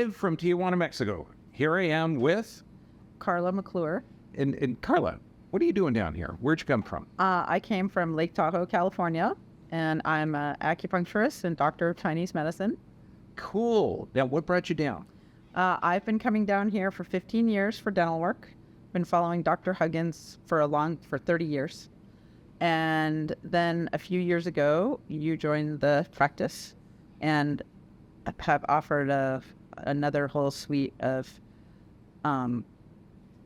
Live from Tijuana, Mexico. Here I am with, Carla McClure. and Carla, what are you doing down here? Where'd you come from? I came from Lake Tahoe, California, and I'm an acupuncturist and doctor of Chinese medicine. Cool. Now, what brought you down? I've been coming down here for 15 years for dental work. Been following Dr. Huggins for 30 years. And then a few years ago, you joined the practice and have offered another whole suite of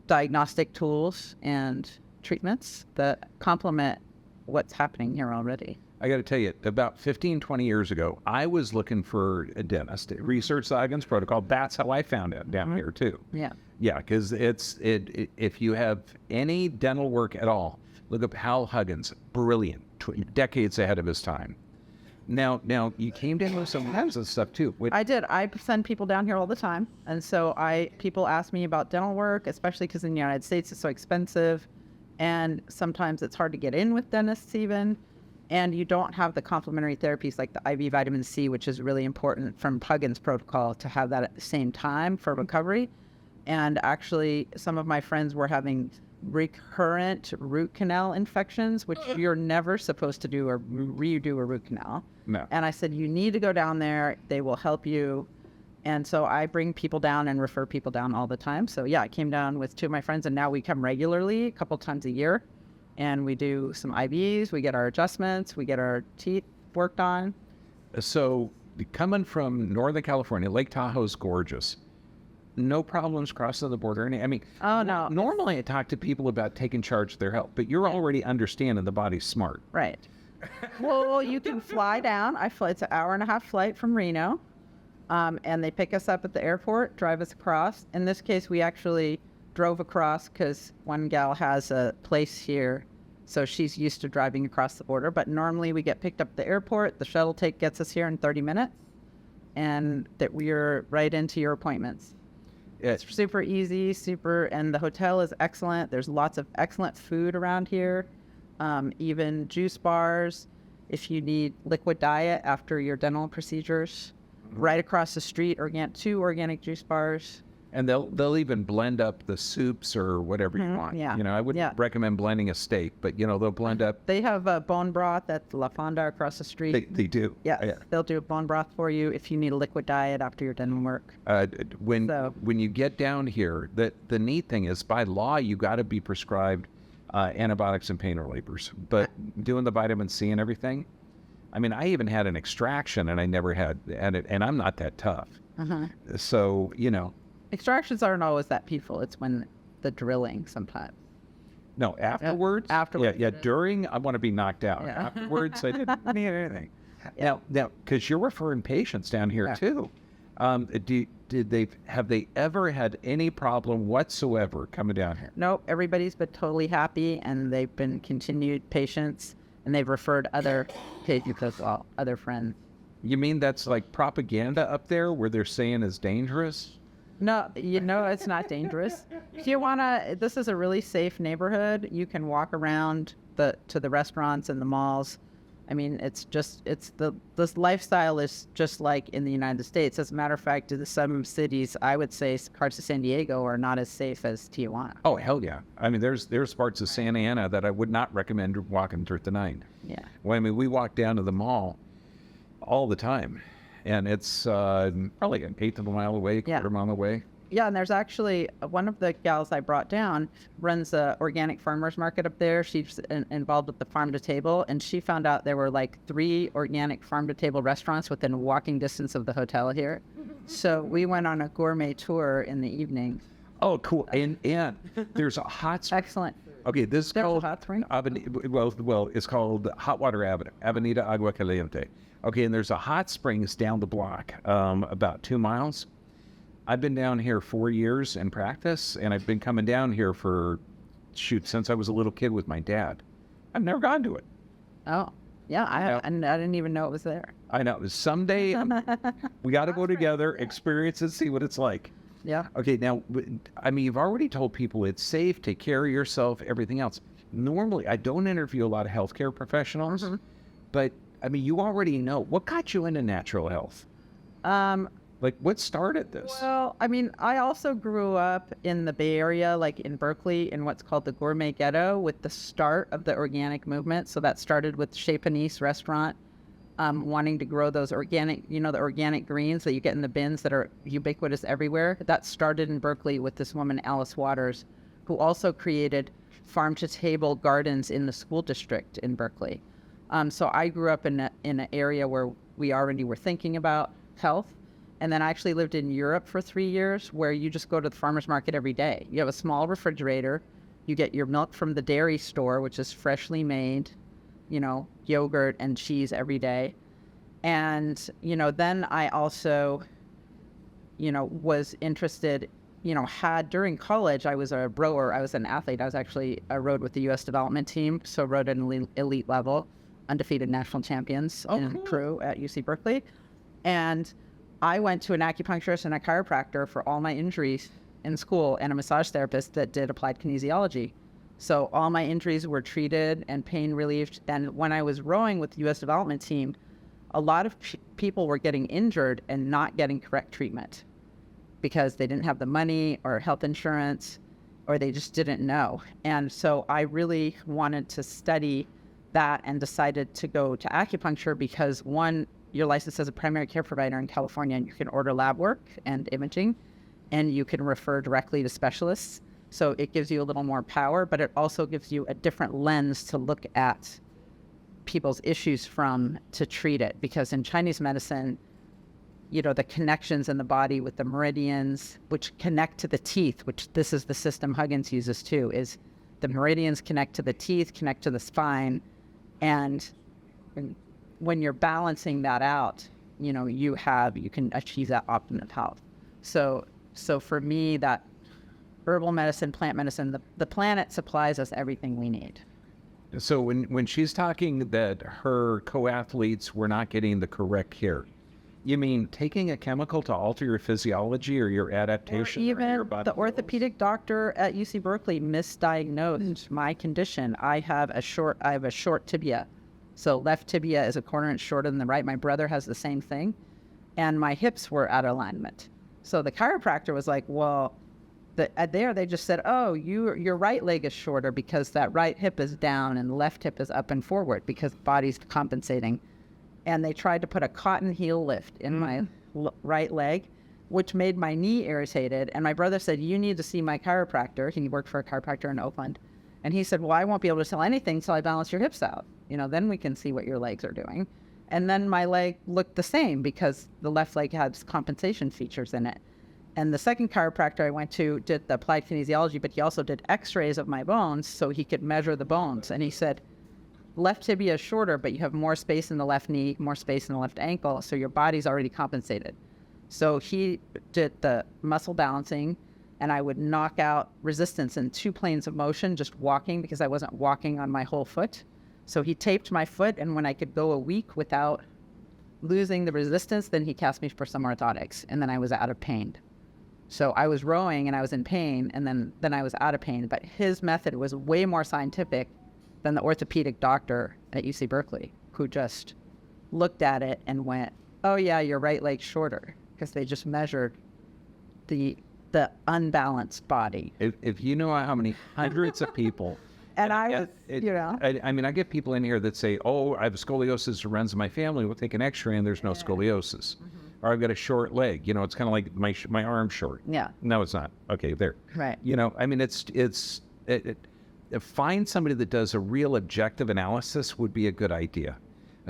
diagnostic tools and treatments that complement what's happening here already. I got to tell you, about 15, 20 years ago, I was looking for a dentist. Research the Huggins protocol. That's how I found it down here, too. Yeah. Yeah, because if you have any dental work at all, look up Hal Huggins. Brilliant. Decades ahead of his time. Now, you came down with some labs and stuff, too. I did. I send people down here all the time. And so people ask me about dental work, especially because in the United States it's so expensive. And sometimes it's hard to get in with dentists even. And you don't have the complementary therapies like the IV vitamin C, which is really important from Huggins protocol to have that at the same time for recovery. And actually, some of my friends were having recurrent root canal infections, which you're never supposed to do or redo a root canal. No. And I said, you need to go down there. They will help you. And so I bring people down and refer people down all the time. So yeah, I came down with two of my friends, and now we come regularly, a couple times a year. And we do some IVs, we get our adjustments, we get our teeth worked on. So coming from Northern California, Lake Tahoe's gorgeous. No problems crossing the border. I mean, Oh, no. Normally I talk to people about taking charge of their health, but you're already understanding the body's smart. Right. Well, you can fly down. It's an hour-and-a-half flight from Reno. And they pick us up at the airport, drive us across. In this case, we actually drove across because one gal has a place here, so she's used to driving across the border. But normally we get picked up at the airport. The shuttle gets us here in 30 minutes, and that we're right into your appointments. It's super easy, and the hotel is excellent. There's lots of excellent food around here, even juice bars. If you need liquid diet after your dental procedures, right across the street, two organic juice bars. And they'll even blend up the soups or whatever you want. Yeah. I wouldn't recommend blending a steak, but they'll blend up. They have a bone broth at La Fonda across the street. They do. Yeah. They'll do a bone broth for you if you need a liquid diet after your dental work. When you get down here, the neat thing is by law you got to be prescribed antibiotics and pain relievers. But doing the vitamin C and everything, I mean, I even had an extraction and I never had it, and I'm not that tough. So Extractions aren't always that painful. It's when the drilling sometimes. No, afterwards? Afterwards. Yeah, during, I want to be knocked out. Yeah. Afterwards, I didn't need anything. Now, because you're referring patients down here too. Have they ever had any problem whatsoever coming down here? Nope. Everybody's been totally happy, and they've been continued patients, and they've referred other patients as well, other friends. You mean that's like propaganda up there where they're saying it's dangerous? No, it's not dangerous. This is a really safe neighborhood. You can walk around to the restaurants and the malls. I mean, this lifestyle is just like in the United States. As a matter of fact, some cities, I would say parts of San Diego are not as safe as Tijuana. Oh, hell yeah. I mean, there's parts of Santa Ana that I would not recommend walking through at the night. Yeah. Well, I mean, we walk down to the mall all the time. And it's probably an eighth of a mile away, quarter mile away. Yeah, and there's actually one of the gals I brought down runs a organic farmers market up there. She's involved with the farm to table, and she found out there were like 3 organic farm to table restaurants within walking distance of the hotel here. So we went on a gourmet tour in the evening. Oh, cool! And there's a hot spring. Excellent. Okay, this is called hot spring. Well, it's called Hot Water Avenue, Avenida Agua Caliente. Okay, and there's a hot springs down the block, about 2 miles. I've been down here 4 years in practice, and I've been coming down here since I was a little kid with my dad. I've never gone to it. Oh, yeah, I didn't even know it was there. I know. Someday we got to go together, experience it, see what it's like. Yeah. Okay, now, I mean, you've already told people it's safe, take care of yourself, everything else. Normally, I don't interview a lot of healthcare professionals, but I mean, you already know. What got you into natural health? Like, what started this? Well, I mean, I also grew up in the Bay Area, like in Berkeley, in what's called the Gourmet Ghetto, with the start of the organic movement. So that started with Chez Panisse restaurant, wanting to grow those organic, the organic greens that you get in the bins that are ubiquitous everywhere. That started in Berkeley with this woman, Alice Waters, who also created farm-to-table gardens in the school district in Berkeley. So I grew up in an area where we already were thinking about health. And then I actually lived in Europe for 3 years, where you just go to the farmer's market every day. You have a small refrigerator. You get your milk from the dairy store, which is freshly made, yogurt and cheese every day. And, then I also, was interested, during college, I was a rower. I was an athlete. I rowed with the U.S. development team. So rowed at an elite level, undefeated national champions in crew at UC Berkeley. And I went to an acupuncturist and a chiropractor for all my injuries in school, and a massage therapist that did applied kinesiology. So all my injuries were treated and pain relieved. And when I was rowing with the U.S. development team, a lot of people were getting injured and not getting correct treatment because they didn't have the money or health insurance, or they just didn't know. And so I really wanted to study that and decided to go to acupuncture because, one, you're licensed as a primary care provider in California, and you can order lab work and imaging, and you can refer directly to specialists. So it gives you a little more power, but it also gives you a different lens to look at people's issues from to treat it. Because in Chinese medicine, the connections in the body with the meridians, which connect to the teeth, which this is the system Huggins uses too, is the meridians connect to the teeth, connect to the spine, and when you're balancing that out, you can achieve that optimum health. So for me, that herbal medicine, plant medicine, the planet supplies us everything we need. So when she's talking that her co-athletes were not getting the correct care, you mean taking a chemical to alter your physiology or your adaptation? Or even or your body the orthopedic doctor at UC Berkeley misdiagnosed my condition. I have a short tibia. So left tibia is a quarter inch shorter than the right. My brother has the same thing. And my hips were out of alignment. So the chiropractor was like, well, they just said, oh, your right leg is shorter because that right hip is down and the left hip is up and forward because the body's compensating. And they tried to put a cotton heel lift in my right leg, which made my knee irritated. And my brother said, you need to see my chiropractor. He worked for a chiropractor in Oakland. And he said, well, I won't be able to tell anything until I balance your hips out. Then we can see what your legs are doing. And then my leg looked the same because the left leg has compensation features in it. And the second chiropractor I went to did the applied kinesiology, but he also did x-rays of my bones so he could measure the bones. And he said, left tibia is shorter, but you have more space in the left knee, more space in the left ankle, so your body's already compensated. So he did the muscle balancing, and I would knock out resistance in 2 planes of motion just walking because I wasn't walking on my whole foot. So he taped my foot, and when I could go a week without losing the resistance, then he cast me for some orthotics, and then I was out of pain. So I was rowing and I was in pain, and then I was out of pain. But his method was way more scientific than the orthopedic doctor at UC Berkeley, who just looked at it and went, oh yeah, your right leg's shorter, because they just measured the unbalanced body. If you know how many hundreds of people... And I get people in here that say, oh, I have scoliosis that runs in my family. We'll take an x-ray and there's no scoliosis. Mm-hmm. Or I've got a short leg. It's kind of like my arm's short. Yeah. No, it's not. Okay, there. Right. Find somebody that does a real objective analysis would be a good idea.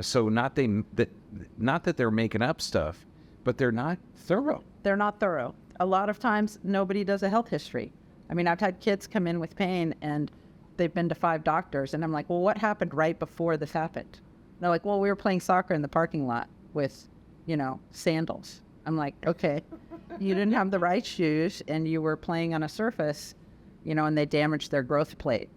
So not that they're making up stuff, but they're not thorough. They're not thorough. A lot of times nobody does a health history. I mean, I've had kids come in with pain and they've been to 5 doctors, and I'm like, well, what happened right before this happened? And they're like, well, we were playing soccer in the parking lot with, sandals. I'm like, okay, you didn't have the right shoes and you were playing on a surface, and they damaged their growth plate,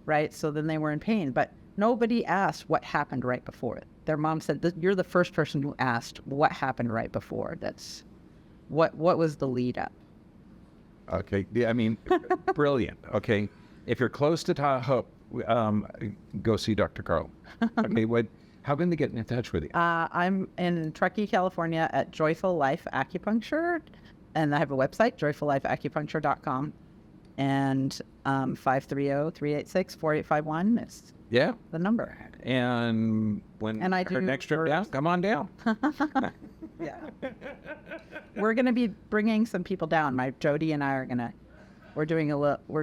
right? So then they were in pain, but nobody asked what happened right before it. Their mom said, you're the first person who asked what happened right before. That's what was the lead up? Okay. Yeah, I mean, brilliant. Okay. If you're close to Tahoe, go see Dr. Carl. Okay. How can they get in touch with you? I'm in Truckee, California at Joyful Life Acupuncture, and I have a website, joyfullifeacupuncture.com, and 530-386-4851 is Yeah. the number. And when And I her do next trip herbs. down, come on down. Yeah. We're going to be bringing some people down. Jody and I are going to, we're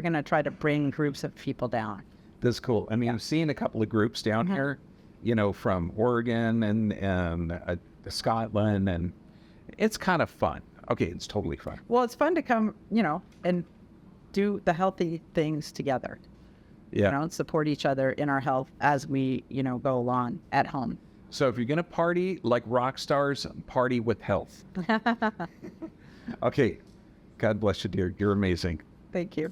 going to try to bring groups of people down. That's cool. I mean, I've seen a couple of groups down here, you know, from Oregon and Scotland, and it's kind of fun. Okay, it's totally fun. Well, it's fun to come, and do the healthy things together. Yeah. Support each other in our health as we, go along at home. So if you're going to party like rock stars, party with health. Okay. God bless you, dear. You're amazing. Thank you.